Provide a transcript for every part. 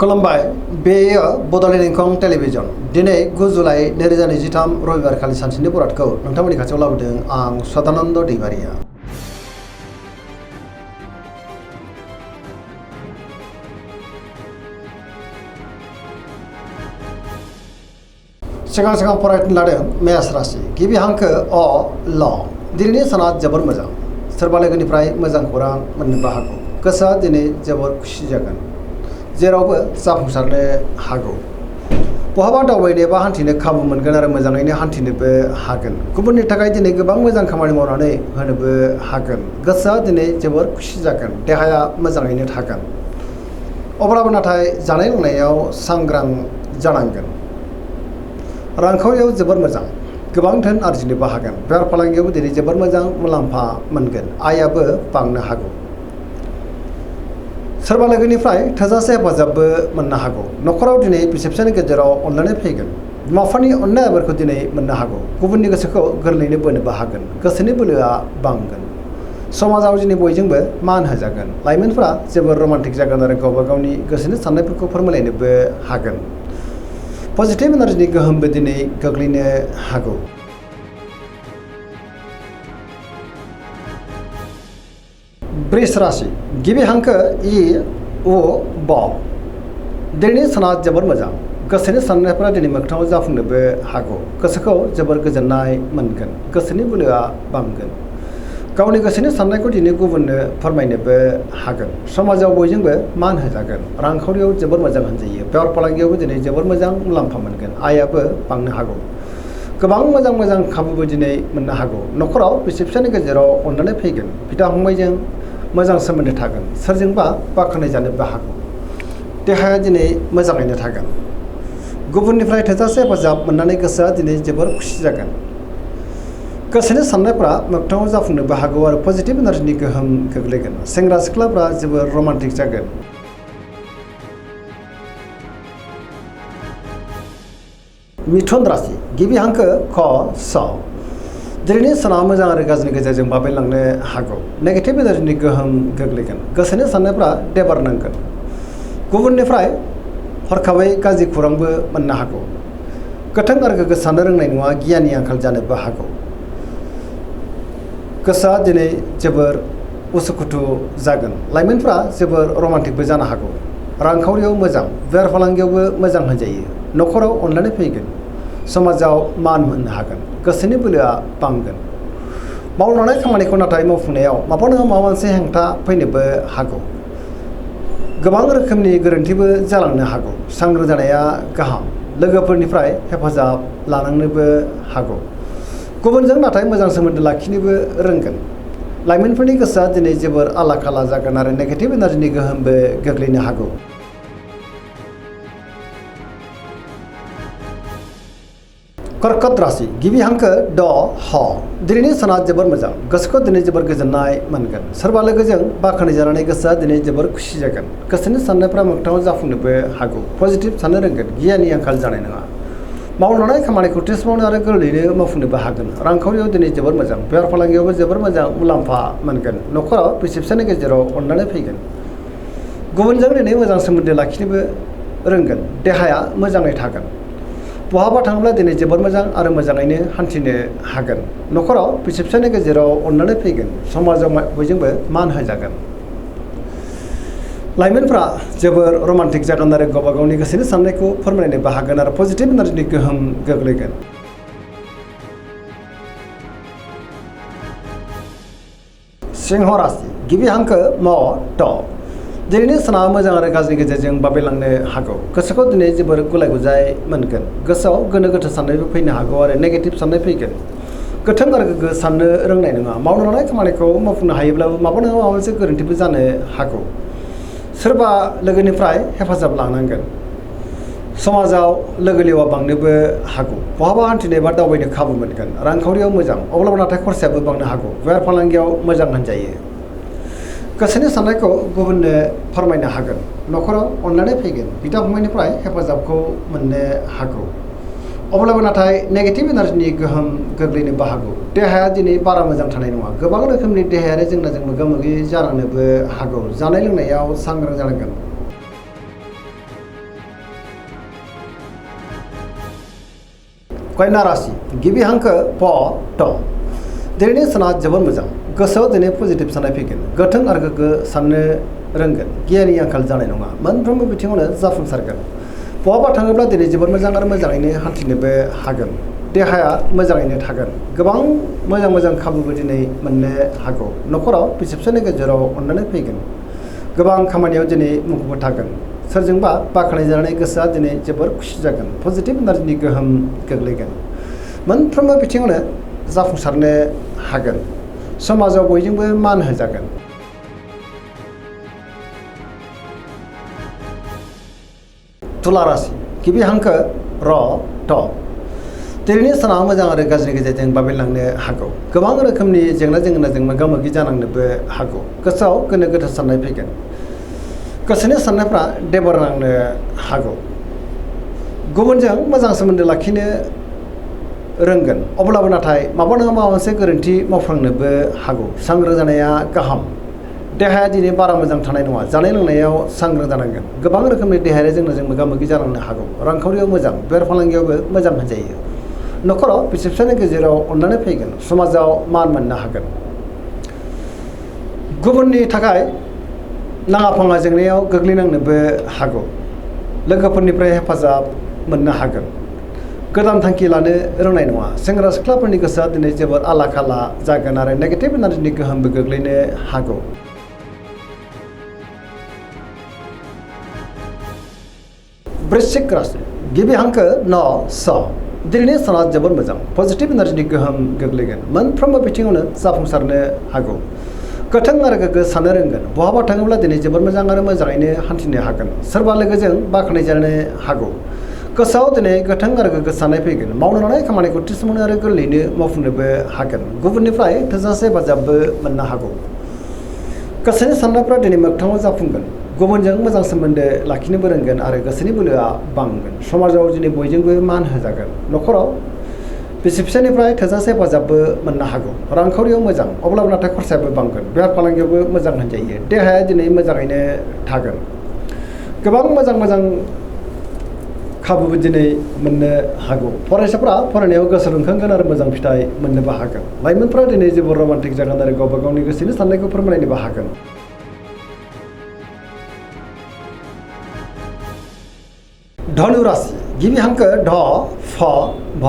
खुलुमबाय बेयो बड'लेण्ड इंखं टेलिभिजन दिनै 9 जुलाइ 2023 रबिबार खालि सानसेनि बरादखौ नोंथांमोननि खाथियाव लाबोदों आं सदानन्द दैमारिया। सिगां फरायनो लादों मेष राशि गिबि हांखो अ ल दिनैनि साना जोबोर मोजां सोरबा लोगोनिफ्राय मोजां खौरां मोननोबो हागौ गोसोआ दिनै जोबोर खुसि जागोन जेरावबो जाफुंसारनो हागौ बहाबा दावबायनो बा हान्थिनो खाबु मोनगोन आरो मोजाङैनो हान्थिनोबो हागोन गुबुननि थाखाय दिनै गोबां मोजां खामानि मावनानै होनोबो हागोन गोसोआ दिनै जोबोर खुसि जागोन देहाया मोजाङैनो थागोन अब्लाबो नाथाय जानाय लोंनायाव सांग्रां जानांगोन रांखावरियाव जोबोर मोजां गोबां धोन आरजिनोबो हागोन बेफार फालांगियावबो दिनै जोबोर मोजां मुलाम्फा मोनगोन आयाबो बांनो हागौ सोरबा लोगोनिफ्राय थोजासे हेफाजाबबो मोननो हागौ न'खराव दिनै बिसि फिसायनि गेजेराव अनलायनाय फैगोन बिमा बिफानि अननाय आबोरखौ दिनै मोननो हागौ गुबुननि गोसोखौ गोरलैयैनो बोनोबो हागोन गोसोनि बोलोआ बांगोन समाजाव दिनै बयजोंबो मान होजागोन लाइमोनफोरा जोबोर रमान्टिक जागोन आरो गावबा गावनि गोसोनि साननायफोरखौ फोरमायलायनोबो हागोन पजिटिभ एनार्जिनि गोहोमबो दिनै गोग्लैनो हागौ वृष राशि गिबि हांखो इ उ ब दिनैनि साना जोबोर मोजां गोसोनि साननायफोरा दिनै मोगथाङाव जाफुंनोबो हागौ गोसोखौ जोबोर गोजोननाय मोनगोन गोसोनि बोलोआ बांगोन गावनि गोसोनि साननायखौ दिनै गुबुननो फोरमायनोबो हागोन समाजाव बयजोंबो मान होजागोन रांखावरियाव जोबोर मोजां होनजायो बेफार फालांगियावबो दिनै जोबोर मोजां मुलाम्फा मोनगोन आयाबो बांनो हागौ गोबां मोजां खाबुबो दिनै मोननो हागौ न'खराव बिसि फिसायनि गेजेराव अनलायनाय फैगोन बिदा फंबायजों मोजां सोमोन्दो थागोन सोरजोंबा बाख्नाय जानोबो हागौ देहाया दिनै मोजाङैनो थागोन गुबुननिफ्राय थोजासे हेफाजाब मोननानै गोसोआ दिनै जोबोर खुसि जागोन गोसोनि साननायफ्रा मोगथाङाव जाफुंनोबो हागौ आरो पजिटिभ एनार्जिनि गोहोम गोग्लैगोन सेंग्रा सिख्लाफ्रा जोबोर रमान्टिक जागोन मिथुन राशि गिबि हांखो ख स दिनैनि साना मोजां आरो गाज्रिनि गेजेरजों बाबेनलांनो हागौ नेगेटिभ एनार्जिनि गोहोम गोग्लैगोन गोसोनि साननायफ्रा देबारनांगोन गुबुननिफ्राय हरखाबै गाज्रि खौरांबो मोननो हागौ गोथों आरो गोग्गो साननो रोंनाय नङा गियाननि आंखाल जानोबो हागौ गोसोआ दिनै जोबोर उसुखुथु जागोन लाइमोनफ्रा जोबोर रमान्टिकबो जानो हागौ रांखावरियाव मोजां बेफार फालांगियावबो मोजां होनजायो न'खराव अनलायनाय फैगोन समाजाव मान मोननो हागोन गोसोनि बोलोआ बांगोन मावनो लानाय खामानिखौ नाथाय मावफुंनायाव माबा नङा माबा मोनसे हेंथा फैनोबो हागौ गोबां रोखोमनि गोरोन्थिबो जालांनो हागौ सांग्रां जानाया गाहाम लोगोफोरनिफ्राय हेफाजाब लानांनोबो हागौ गुबुनजों नाथाय मोजां सोमोन्दो लाखिनोबो रोंगोन लाइमोनफोरनि गोसोआ दिनै जोबोर आला खाला जागोन आरो नेगेटिभ एनार्जिनि गोहोमबो गोग्लैनो हागौ कर्कट राशि गिबि हांखो ड ह दिनैनि साना जोबोर मोजां गोसोखौ दिनै जोबोर गोजोननाय मोनगोन सोरबा लोगोजों बाख्नाय जानानै गोसोआ दिनै जोबोर खुसि जागोन गोसोनि साननायफ्रा मोगथाङाव जाफुंनोबो हागौ पजिटिभ साननो रोंगोन गियाननि आंखाल जानाय नङा मावनो लानाय खामानिखौ थेस मावनो आरो गोरलैयैनो मावफुंनोबो हागोन रांखावरियाव दिनै जोबोर मोजां बेफार फालांगियावबो जोबोर मोजां मुलाम्फा मोनगोन न'खराव बिसि फिसायनि गेजेराव अनलायनाय फैगोन गुबुनजों दिनै मोजां सोमोन्दो लाखिनोबो रोंगोन देहाया मोजाङै थागोन बहाबा थाङोब्ला दिनै जोबोर मोजां आरो मोजाङैनो हान्थिनो हागोन न'खराव बिसि फिसायनि गेजेराव अनलायनाय फैगोन समाजाव बयजोंबो मान होजागोन लाइमोनफ्रा जोबोर रमान्टिक जागोन आरो गावबा गावनि गोसोनि साननायखौ फोरमायनोबो हागोन आरो पजिटिभ एनार्जिनि गोहोम गोग्लैगोन सिंह राशि गिबि हांखो म ट दिनैनि साना मोजां आरो गाज्रिनि गेजेरजों बाबेनलांनो हागौ गोसोखौ दिनै जोबोर गुलाय गुजाय मोनगोन गोसोआव गोनो गोथो साननायबो फैनो हागौ आरो नेगेटिभ साननाय फैगोन गोथों आरो गोग्गो साननो रोंनाय नङा मावनो लानाय खामानिखौ मावफुंनो हायोब्लाबो माबा नङा माबा मोनसे गोरोन्थिबो जानो हागौ सोरबा लोगोनिफ्राय हेफाजाब लानांगोन समाजाव लोगो लेवा बांनोबो हागौ बहाबा हान्थिनाय बा दावबायनो खाबु मोनगोन रांखावरियाव मोजां अब्लाबो नाथाय खरसायाबो बांनो हागौ बेफार फालांगियाव मोजां होनजायो गोसोनि साननायखौ गुबुननो फोरमायनो हागोन न'खराव अनलायनाय फैगोन बिदा फंबायनिफ्राय हेफाजाबखौ मोननो हागौ अब्लाबो नाथाय नेगेटिभ एनार्जिनि गोहोम गोग्लैनोबो हागौ देहाया दिनै बारा मोजां थानाय नङा गोबां रोखोमनि देहायारि जेंनाजों मोगा मोगि जानांनोबो हागौ जानाय लोंनायाव सांग्रां जानांगोन कन्या राशि गिबि हांखो प ट दिनैनि साना जोबोर मोजां गोसोआव दिनै पजिटिभ साननाय फैगोन गोथों आरो गोग्गो साननो रोंगोन गियाननि आंखाल जानाय नङा मोनफ्रोमबो बिथिङावनो जाफुंसारगोन बहाबा थाङोब्ला दिनै जोबोर मोजां आरो मोजाङैनो हान्थिनोबो हागोन देहाया मोजाङैनो थागोन गोबां मोजां खाबुबो दिनै मोननो हागौ न'खराव बिसि फिसायनि गेजेराव अननानै फैगोन गोबां खामानियाव दिनै मुखुब थागोन सोरजोंबा बाख्नायजानानै गोसोआ दिनै जोबोर खुसि जागोन पजिटिभ एनार्जिनि गोहोम गोग्लैगोन मोनफ्रोमबो बिथिङावनो जाफुंसारनो हागोन समाजाव बयजोंबो मान होजागोन तुला राशि गिबि हांखो र ट दिनैनि साना मोजां आरो गाज्रिनि गेजेरजों बाबेनलांनो हागौ गोबां रोखोमनि जेंना जेंनाजों मोगा मोगि जानांनोबो हागौ गोसोआव गोनो गोथो साननाय फैगोन गोसोनि साननायफ्रा देबर नांनो हागौ गुबुनजों मोजां सोमोन्दो लाखिनो रोंगोन अब्लाबो नाथाय माबा नङा माबा मोनसे गोरोन्थि मावफ्लांनोबो हागौ सांग्रां जानाया गाहाम देहाया दिनै बारा मोजां थानाय नङा जानाय लोंनायाव सांग्रां जानांगोन गोबां रोखोमनि देहायारि जेंनाजों मोगा मोगि जानांनो हागौ रांखावरियाव मोजां बेफार फालांगियावबो मोजां होनजायो न'खराव बिसि फिसायनि गेजेराव अननानै फैगोन समाजाव मान मोननो हागोन गुबुननि थाखाय नाङा फाङा जेंनायाव गोग्लैनांनोबो हागौ लोगोफोरनिफ्राय हेफाजाब मोननो हागोन गोदान थांखि लानो रोंनाय नङा सेंग्रा सिख्लाफोरनि गोसोआ दिनै जोबोर आला खाला जागोन आरो नेगेटिभ एनार्जिनि गोहोमबो गोग्लैनो हागौ वृश्चिक राशि गिबि हांखो न स दिनैनि साना जोबोर मोजां पजिटिभ एनार्जिनि गोहोम गोग्लैगोन मोनफ्रोमबो बिथिङावनो जाफुंसारनो हागौ गोथों आरो गोग्गो साननो रोंगोन बहाबा थाङोब्ला दिनै जोबोर मोजां आरो मोजाङैनो हान्थिनो हागोन सोरबा लोगोजों बाख्नायजानो हागौ गोसोआव दिनै गोथों आरो गोग्गो साननाय फैगोन मावनो लानाय खामानिखौ थि समावनो आरो गोरलैयैनो मावफुंनोबो हागोन गुबुननिफ्राय थोजासे हेफाजाबबो मोननो हागौ गोसोनि साननायफ्रा दिनै मोगथाङाव जाफुंगोन गुबुनजों मोजां सोमोन्दो लाखिनोबो रोंगोन आरो गोसोनि बोलोआ बांगोन समाजाव दिनै बयजोंबो मान होजागोन न'खराव बिसि फिसायनिफ्राय थोजासे हेफाजाबबो मोननो हागौ रांखावरियाव मोजां अब्लाबो नाथाय खरसायाबो बांगोन बेफार फालांगियावबो मोजां होनजायो देहाया दिनै मोजाङैनो थागोन गोबां मोजां खाबुबो दिनै मोननो हागौ फरायसाफ्रा फरायनायाव गोसो दुंखांगोन आरो मोजां फिथाइ मोननोबो हागोन लाइमोनफ्रा दिनै जोबोर रमान्टिक जागोन आरो गावबा गावनि गोसोनि साननायखौ फोरमायनोबो हागोन धनु राशि गिबि हांखो ढ फ भ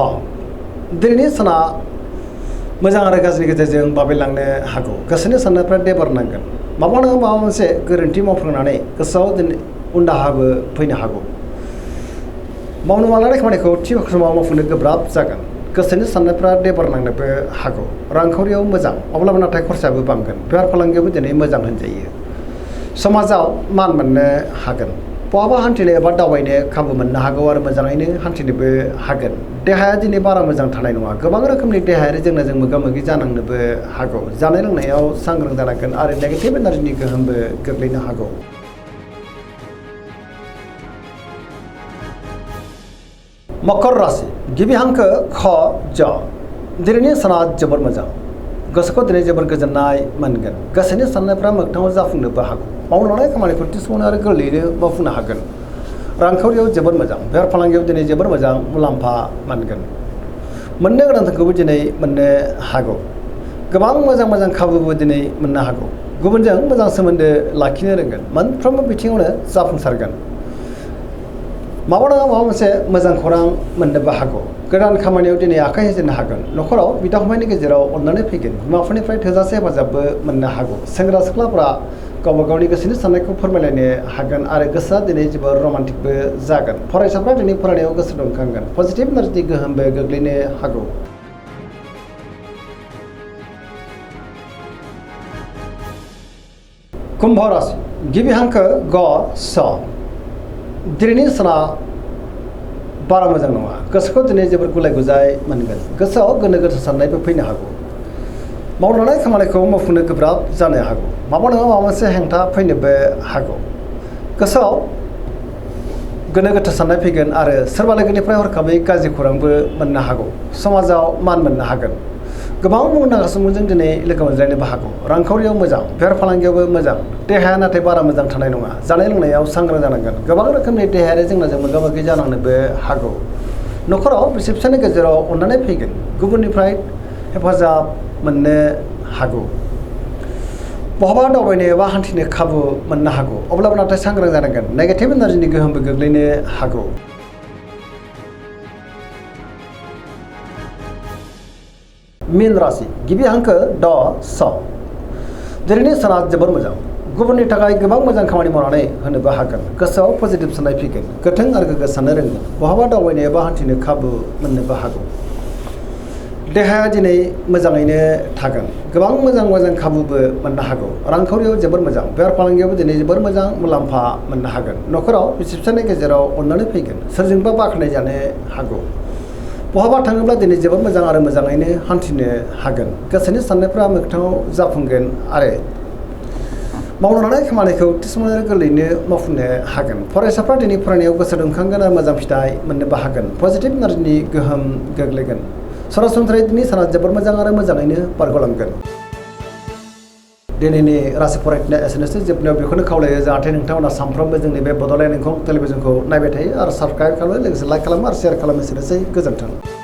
दिनैनि साना मोजां आरो गाज्रिनि गेजेरजों बाबेनलांनो हागौ गोसोनि साननायफ्रा देबर नांगोन माबा नङा माबा मोनसे गोरोन्थि मावफ्लांनानै गोसोआव दिनै उनदाहाबो फैनो हागौ मावनो लानाय खामानिखौ थि समाव मावफुंनो गोब्राब जागोन गोसोनि साननायफ्रा देबर नांनोबो हागौ रांखावरियाव मोजां अब्लाबो नाथाय खरसायाबो बांगोन बेफार फालांगियावबो दिनै मोजां होनजायो समाजाव मान मोननो हागोन बहाबा हान्थिनो एबा दावबायनो खाबु मोननो हागौ आरो मोजाङैनो हान्थिनोबो हागोन देहाया दिनै बारा मोजां थानाय नङा गोबां रोखोमनि देहायारि जेंनाजों मोगा मोगि जानांनोबो हागौ जानाय लोंनायाव सांग्रां जानांगोन आरो नेगेटिभ एनार्जिनि गोहोमबो गोग्लैनो हागौ मकर राशि गिबि हांखो ख ज दिनैनि साना जोबोर मोजां गोसोखौ दिनै जोबोर गोजोननाय मोनगोन गोसोनि साननायफ्रा मोगथाङाव जाफुंनोबो हागौ मावनो लानाय खामानिखौ थि समावनो आरो गोरलैयैनो मावफुंनो हागोन रांखावरियाव जोबोर मोजां बेफार फालांगियाव दिनै जोबोर मोजां मुलाम्फा मोनगोन मोननो गोनांखौबो दिनै मोननो हागौ गोबां मोजां खाबुबो दिनै मोननो हागौ गुबुनजों मोजां सोमोन्दो लाखिनो रोंगोन मोनफ्रोमबो बिथिङावनो जाफुंसारगोन माबा नङा माबा मोनसे मोजां खौरां मोननोबो हागौ गोदान खामानियाव दिनै आखाइ होजेननो हागोन न'खराव बिदा फंबायनि गेजेराव अननानै फैगोन बिमाफोरनिफ्राय थोजासे हेफाजाबबो मोननो हागौ सेंग्रा सिख्लाफ्रा गावबा गावनि गोसोनि साननायखौ फोरमायलायनो हागोन आरो गोसोआ दिनै जोबोर रमान्टिकबो जागोन फरायसाफ्रा दिनै फरायनायाव गोसो दुंखांगोन पजिटिभ एनार्जिनि गोहोमबो गोग्लैनो हागौ कुम्भ राशि गिबि हांखो ग स दिनैनि साना बारा मोजां नङा गोसोखौ दिनै जोबोर गुलाय गुजाय मोनगोन गोसोआव गोनो गोथो साननायबो फैनो हागौ मावनो लानाय खामानिखौ मावफुंनो गोब्राब जानो हागौ माबा नङा माबा मोनसे हेंथा फैनोबो हागौ गोसोआव गोनो गोथो साननाय फैगोन आरो सोरबा लोगोनिफ्राय हरखाबै गाज्रि खौरांबो मोननो हागौ समाजाव मान मोननो हागोन गोबां मुंदांखा सुबुंजों दिनै लोगो मोनज्लायनोबो हागौ रांखावरियाव मोजां बेफार फालांगियावबो मोजां देहाया नाथाय बारा मोजां थानाय नङा जानाय लोंनायाव सांग्रां जानांगोन गोबां रोखोमनि देहायारि जेंनाजों मोगा मोगि जानांनोबो हागौ न'खराव बिसि फिसायनि गेजेराव अननानै फैगोन गुबुननिफ्राय हेफाजाब मोननो हागौ बहाबा दावबायनो एबा हान्थिनो खाबु मोननो हागौ अब्लाबो नाथाय सांग्रां जानांगोन नेगेटिभ एनार्जिनि गोहोमबो गोग्लैनो हागौ मीन राशि गिबि हांखो ड स दिनैनि साना जोबोर मोजां गुबुननि थाखाय गोबां मोजां खामानि मावनानै होनोबो हागोन गोसोआव पजिटिभ साननाय फैगोन गोथों आरो गोग्गो साननो रोंगोन बहाबा दावबायनो एबा हान्थिनो खाबु मोननोबो हागौ देहाया दिनै मोजाङैनो थागोन गोबां मोजां खाबुबो मोननो हागौ रांखावरियाव जोबोर मोजां बेफार फालांगियावबो दिनै जोबोर मोजां मुलाम्फा मोननो हागोन न'खराव बिसि फिसायनि गेजेराव अननानै फैगोन सोरजोंबा बाख्नाय जानो हागौ बहाबा थाङोब्ला दिनै जोबोर मोजां आरो मोजाङैनो हान्थिनो हागोन गोसोनि साननायफ्रा मोगथाङाव जाफुंगोन आरो मावनो लानाय खामानिखौ थि समाव गोरलैयैनो मावफुंनो हागोन फरायसाफ्रा दिनै फरायनायाव गोसो दुंखांगोन आरो मोजां फिथाइ मोननोबो हागोन पजिटिभ एनार्जिनि गोहोम गोग्लैगोन सरासनस्रायै दिनै साना जोबोर मोजां आरो मोजाङैनो बारग'लांगोन दिनैनि राशि फरायनाया एसेनोसै जोबनायाव बेखौनो खावलायो जाहाथे नोंथांमोना सानफ्रोमबो जोंनि बे बड'लेण्ड इंखं टेलिभिजनखौ नायबाय थायो आरो साबस्क्राइब खालामो लोगोसे लाइक खालामो आरो शेयार खालामो एसेनोसै गोजोन्थों